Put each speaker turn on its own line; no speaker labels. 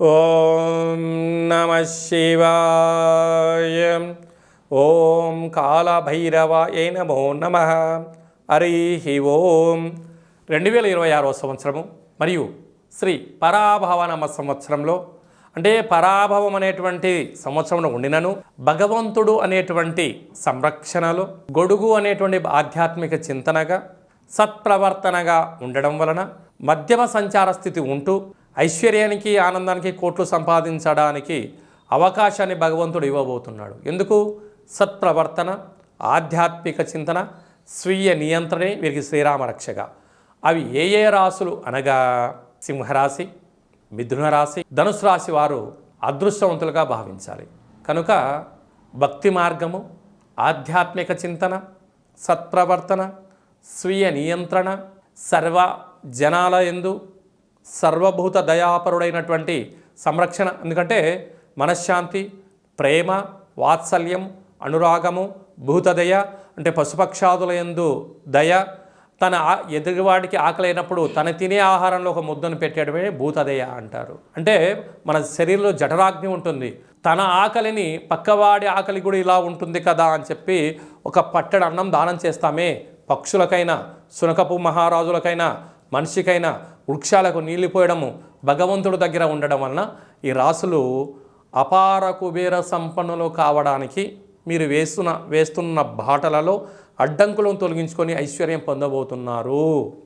ఓం నమ శివాయ. ఓం కాళభైరవాయ నమో నమః. హరి ఓం. 2026వ సంవత్సరము మరియు శ్రీ పరాభవనామ సంవత్సరంలో, అంటే పరాభవం అనేటువంటి సంవత్సరంలో ఉండినను భగవంతుడు అనేటువంటి సంరక్షణలో, గొడుగు అనేటువంటి ఆధ్యాత్మిక చింతనగా, సత్ప్రవర్తనగా ఉండడం వలన మధ్యమ సంచార స్థితి ఉంటూ ఐశ్వర్యానికి, ఆనందానికి, కోట్లు సంపాదించడానికి అవకాశాన్ని భగవంతుడు ఇవ్వబోతున్నాడు. ఎందుకు? సత్ప్రవర్తన, ఆధ్యాత్మిక చింతన, స్వీయ నియంత్రణే వీరికి శ్రీరామ రక్షగా. అవి ఏ ఏ రాశులు అనగా సింహరాశి, మిథున రాశి, ధనుసు రాశి వారు అదృష్టవంతులుగా భావించాలి. కనుక భక్తి మార్గము, ఆధ్యాత్మిక చింతన, సత్ప్రవర్తన, స్వీయ నియంత్రణ, సర్వ జనాల యందు సర్వభూత దయాపరుడైనటువంటి సంరక్షణ. ఎందుకంటే మనశ్శాంతి, ప్రేమ, వాత్సల్యం, అనురాగము, భూతదయ అంటే పశుపక్షాదుల యందు దయ, తన ఎదురువాడికి ఆకలైనప్పుడు తన తినే ఆహారంలో ఒక ముద్దను పెట్టేయడమే భూతదయ అంటారు. అంటే మన శరీరంలో జఠరాగ్ని ఉంటుంది, తన ఆకలిని పక్కవాడి ఆకలి కూడా ఇలా ఉంటుంది కదా అని చెప్పి ఒక పట్టెడు అన్నం దానం చేస్తామే. పక్షులకైనా, శునకపు మహారాజులకైనా, మనిషికైనా, వృక్షాలకు నీళ్ళు పోయడము, భగవంతుడి దగ్గర ఉండడం వలన ఈ రాసులు అపార కుబేర సంపన్నులు కావడానికి మీరు వేస్తున్న బాటలలో అడ్డంకులను తొలగించుకొని ఐశ్వర్యం పొందబోతున్నారు.